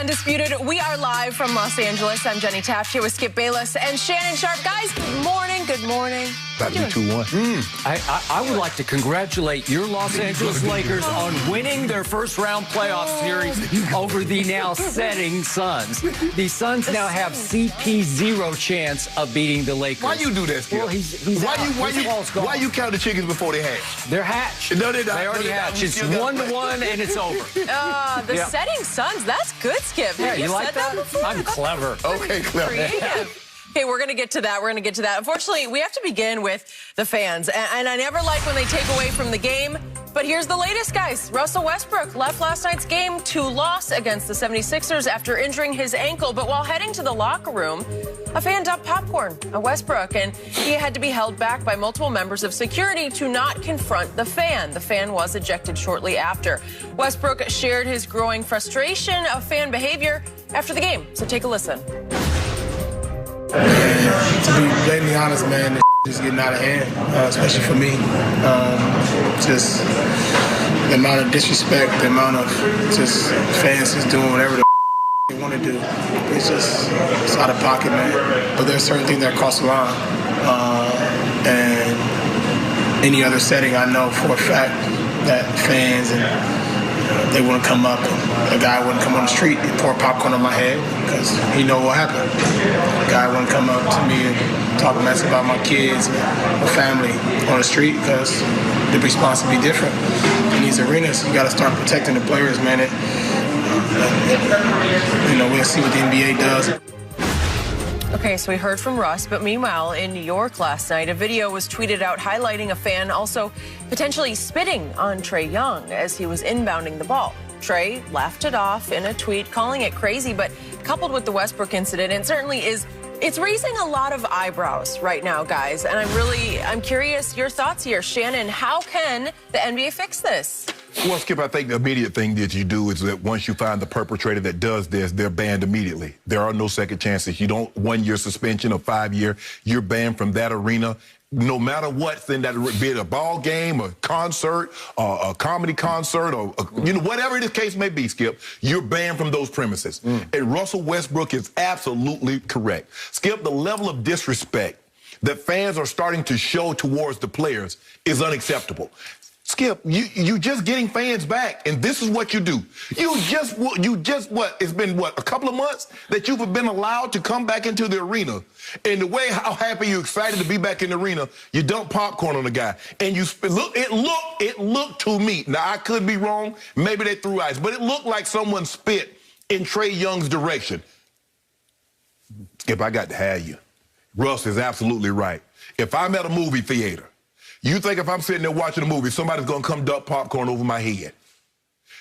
Undisputed. We are live from Los Angeles. I'm Jenny Taft here with Skip Bayless and Shannon Sharp. Guys, good morning. Good morning. About to be 2-1. I would like to congratulate your Los Angeles Lakers on winning their first-round playoff series over the now setting Suns. The Suns now have CP0 chance of beating the Lakers. Why you do that, Skip? Well, he's why you count the chickens before they hatch? They're hatched. No, they're not. They already hatched. It's 1-1 and it's over. The setting Suns. That's good, Skip. Yeah, Have you like said that before? I'm clever. Okay, clever. Creative. Okay, we're going to get to that. We're going to get to that. Unfortunately, we have to begin with the fans. And I never like when they take away from the game. But here's the latest, guys. Russell Westbrook left last night's game to loss against the 76ers after injuring his ankle. But while heading to the locker room, a fan dumped popcorn at Westbrook, and he had to be held back by multiple members of security to not confront the fan. The fan was ejected shortly after. Westbrook shared his growing frustration of fan behavior after the game. So take a listen. To be blatantly honest, man, this is getting out of hand, especially for me. Just the amount of disrespect, the amount of just fans just doing whatever they want to do. It's out of pocket, man. But there's certain things that cross the line. And any other setting, I know for a fact that fans they wouldn't come up. A guy wouldn't come on the street and pour popcorn on my head because he know what happened. A guy wouldn't come up to me and talk mess about my kids or family on the street because the response would be different. In these arenas, you got to start protecting the players, man. We'll see what the NBA does. Okay, so we heard from Russ, but meanwhile, in New York last night, a video was tweeted out highlighting a fan also potentially spitting on Trae Young as he was inbounding the ball. Trae laughed it off in a tweet, calling it crazy, but coupled with the Westbrook incident, it certainly it's raising a lot of eyebrows right now, guys. And I'm curious your thoughts here. Shannon, how can the NBA fix this? Well, Skip, I think the immediate thing that you do is that once you find the perpetrator that does this, they're banned immediately. There are no second chances. You don't 1-year suspension or 5-year. You're banned from that arena. No matter what, then that be it a ball game, a concert, a comedy concert, or whatever the case may be, Skip, you're banned from those premises. And Russell Westbrook is absolutely correct. Skip, the level of disrespect that fans are starting to show towards the players is unacceptable. Skip, you just getting fans back, and this is what you do. It's been a couple of months that you've been allowed to come back into the arena, and the way how happy you're excited to be back in the arena, you dump popcorn on the guy, and it looked to me, now I could be wrong, maybe they threw ice, but it looked like someone spit in Trae Young's direction. Skip, I got to have you. Russ is absolutely right. If I'm at a movie theater, you think if I'm sitting there watching a movie, somebody's going to come dump popcorn over my head?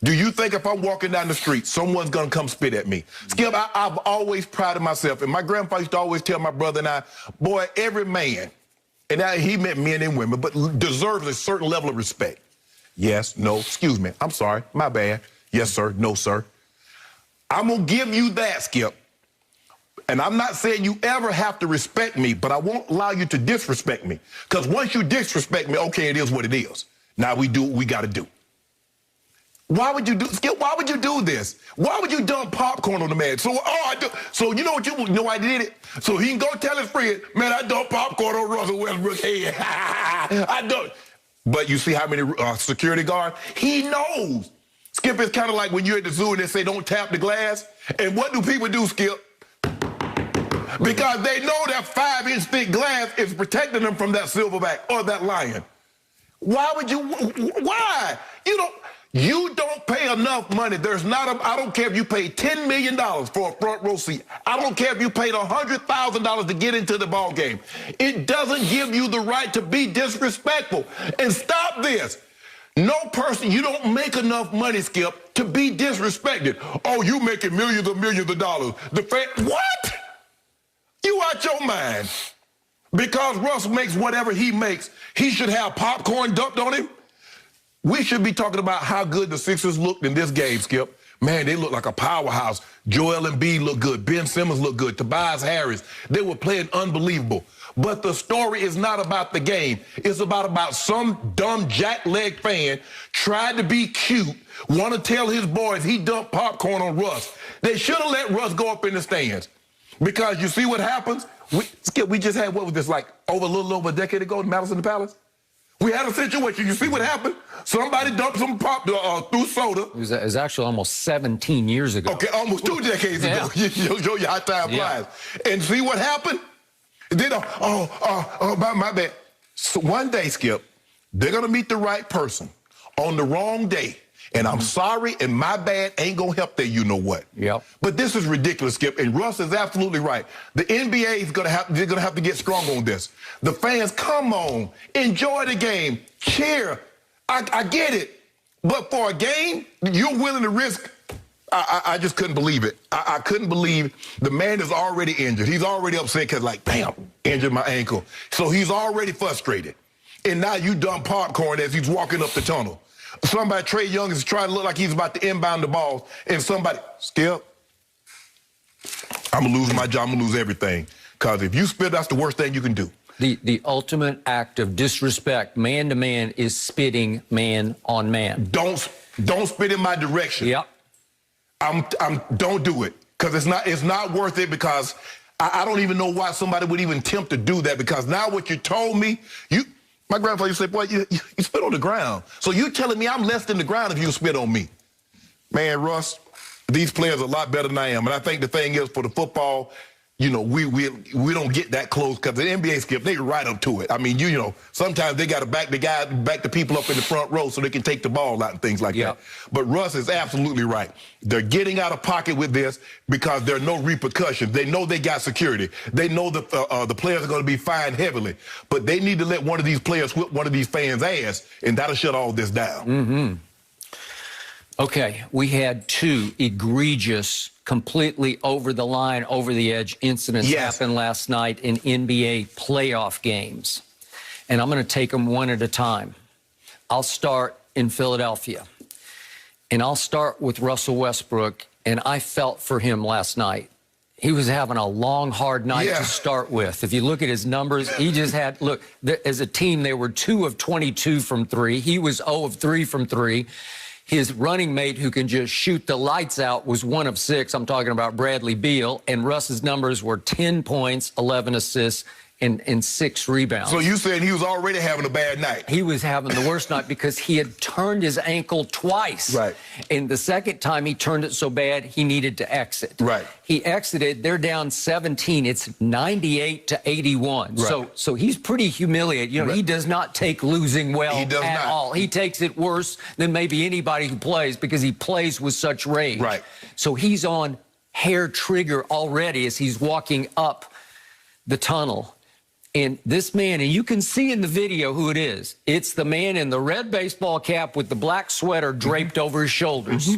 Do you think if I'm walking down the street, someone's going to come spit at me? Skip, I've always prided myself, and my grandfather used to always tell my brother and I, boy, every man, and he meant men and women, but deserves a certain level of respect. Yes, no, excuse me, I'm sorry, my bad. Yes, sir, no, sir. I'm going to give you that, Skip. And I'm not saying you ever have to respect me, but I won't allow you to disrespect me. Because once you disrespect me, okay, it is what it is. Now we do what we got to do. Why would you do, Skip, why would you do this? Why would you dump popcorn on the man? So you know what I did it? So he can go tell his friend, man, I dumped popcorn on Russell Westbrook's head. I don't. But you see how many security guards? He knows. Skip, it's kind of like when you're at the zoo and they say don't tap the glass. And what do people do, Skip? Because they know that 5-inch thick glass is protecting them from that silverback or that lion. Why would you? Why? You don't pay enough money. I don't care if you pay $10 million for a front row seat. I don't care if you paid $100,000 to get into the ball game. It doesn't give you the right to be disrespectful. And stop this. No person, you don't make enough money, Skip, to be disrespected. Oh, you making millions of dollars. What? You out your mind. Because Russ makes whatever he makes, he should have popcorn dumped on him. We should be talking about how good the Sixers looked in this game, Skip. Man, they look like a powerhouse. Joel Embiid looked good. Ben Simmons looked good. Tobias Harris. They were playing unbelievable. But the story is not about the game. It's about some dumb jackleg fan trying to be cute, want to tell his boys he dumped popcorn on Russ. They should have let Russ go up in the stands. Because you see what happens? We just had, what was this, like a little over a decade ago in Madison Palace? We had a situation. You see what happened? Somebody dumped some pop through soda. It was actually almost 17 years ago. Okay, almost 2 decades ago. Show you how time flies. And see what happened? Then, my bad. So one day, Skip, they're going to meet the right person on the wrong day. And I'm sorry, and my bad ain't going to help that you-know-what. Yep. But this is ridiculous, Skip, and Russ is absolutely right. The NBA is going to have to get strong on this. The fans, come on, enjoy the game, cheer. I get it. But for a game, you're willing to risk. I just couldn't believe it. I couldn't believe the man is already injured. He's already upset because, like, damn, injured my ankle. So he's already frustrated. And now you dump popcorn as he's walking up the tunnel. Somebody, Trae Young, is trying to look like he's about to inbound the ball, and somebody, Skip, I'm going to lose my job, I'm going to lose everything. Because if you spit, that's the worst thing you can do. The ultimate act of disrespect, man to man, is spitting man on man. Don't spit in my direction. Yep. Don't do it. Because it's not worth it, because I don't even know why somebody would even attempt to do that, because now what you told me, my grandfather used to say, boy, you spit on the ground. So you telling me I'm less than the ground if you spit on me. Man, Russ, these players are a lot better than I am. And I think the thing is, for the football, we don't get that close, because the NBA, Skip, they right up to it. I mean, sometimes they got to back the people up in the front row so they can take the ball out and things like that. But Russ is absolutely right. They're getting out of pocket with this because there are no repercussions. They know they got security. They know the players are going to be fined heavily. But they need to let one of these players whip one of these fans' ass, and that'll shut all this down. Mm-hmm. Okay, we had 2 egregious, completely over the line, over the edge incidents happen last night in NBA playoff games. And I'm going to take them one at a time. I'll start in Philadelphia. And I'll start with Russell Westbrook. And I felt for him last night. He was having a long, hard night to start with. If you look at his numbers, he just had, look, as a team, they were 2 of 22 from 3. He was 0 of 3 from 3. His running mate, who can just shoot the lights out, was 1 of 6. I'm talking about Bradley Beal. And Russ's numbers were 10 points, 11 assists, and 6 rebounds. So you saying he was already having a bad night? He was having the worst night because he had turned his ankle twice. Right. And the second time he turned it so bad, he needed to exit. Right. He exited. They're down 17. It's 98-81. Right. So he's pretty humiliated. He does not take losing well at all. He takes it worse than maybe anybody who plays, because he plays with such rage. Right. So he's on hair trigger already as he's walking up the tunnel. And this man, and you can see in the video who it is. It's the man in the red baseball cap with the black sweater draped over his shoulders.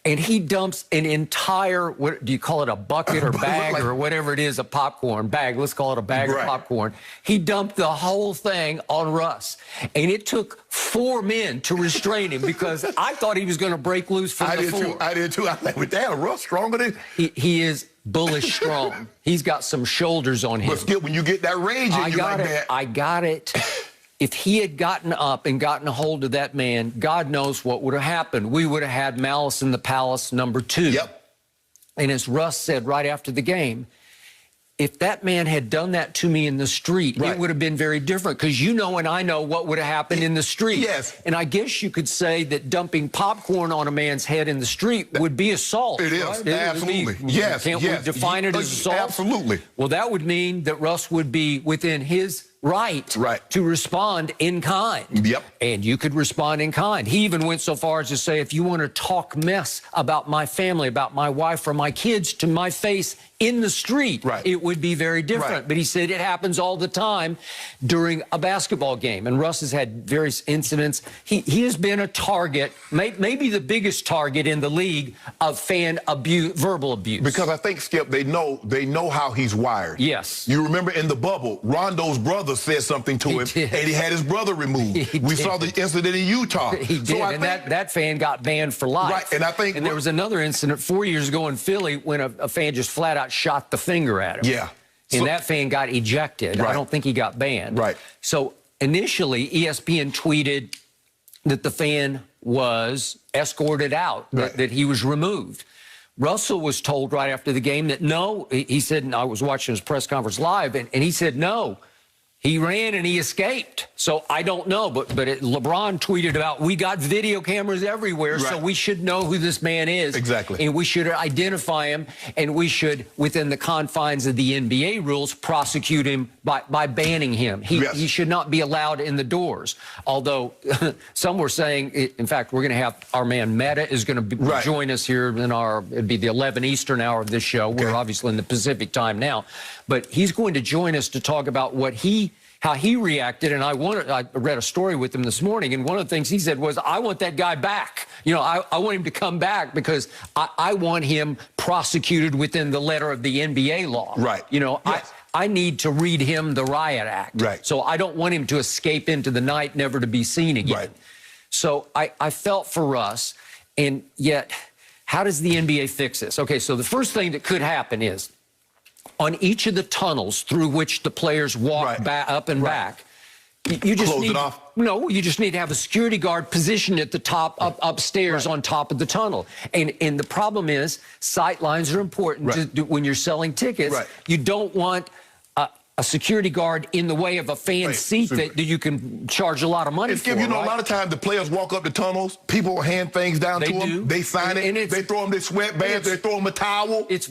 And he dumps an entire, what do you call it, a bucket or bag or whatever it is, a popcorn bag. Let's call it a bag of popcorn. He dumped the whole thing on Russ. And it took 4 men to restrain him, because I thought he was going to break loose from the floor. I did too. I thought, damn, Russ stronger than... He is bullish strong. He's got some shoulders on him. But Skip, when you get that rage in you like that... I got it. If he had gotten up and gotten a hold of that man, God knows what would have happened. We would have had Malice in the Palace #2. Yep. And as Russ said right after the game, if that man had done that to me in the street, it would have been very different, because you know and I know what would have happened in the street. Yes. And I guess you could say that dumping popcorn on a man's head in the street would be assault. It is, right? absolutely. Yes, Can't we define it as assault? Absolutely. Well, that would mean that Russ would be within his right to respond in kind. Yep. And you could respond in kind. He even went so far as to say, if you want to talk mess about my family, about my wife or my kids to my face in the street, it would be very different. But he said it happens all the time during a basketball game. And Russ has had various incidents. He has been a target, maybe the biggest target in the league, of fan abuse, verbal abuse. Because I think, Skip, they know how he's wired. Yes. You remember in the bubble, Rondo's brother said something to him, and he had his brother removed. We saw the incident in Utah. He did, so and that fan got banned for life. Right, and I think... And there was another incident 4 years ago in Philly when a fan just flat out shot the finger at him. Yeah. and that fan got ejected. Right. I don't think he got banned. Right. So initially, ESPN tweeted that the fan was escorted out, Right. that he was removed. Russell was told right after the game that no, he said, and I was watching his press conference live, and he said no. He ran and he escaped. So I don't know, but LeBron tweeted about, we got video cameras everywhere, Right. so we should know who this man is. Exactly. And we should identify him, and we should, within the confines of the NBA rules, prosecute him by banning him. He should not be allowed in the doors. Although some were saying, in fact, we're going to have our man Meta is going to join us here in it'd be the 11 Eastern hour of this show. Okay. We're obviously in the Pacific time now. But he's going to join us to talk about how he reacted, and I read a story with him this morning, and one of the things he said was, I want that guy back. You know, I want him to come back because I want him prosecuted within the letter of the NBA law. Right. You know, yes. I need to read him the Riot Act. Right. So I don't want him to escape into the night, never to be seen again. Right. So I felt for Russ, and yet, how does the NBA fix this? Okay, so the first thing that could happen is, on each of the tunnels through which the players walk up and back, you just close need it off. No, you just need to have a security guard positioned at the top, upstairs on top of the tunnel. And the problem is, sight lines are important when you're selling tickets. You don't want a security guard in the way of a fan seat that you can charge a lot of money for. You know, a lot of times the players walk up the tunnels, people hand things down to them, they sign it, they throw them their sweatbands, they throw them a towel. It's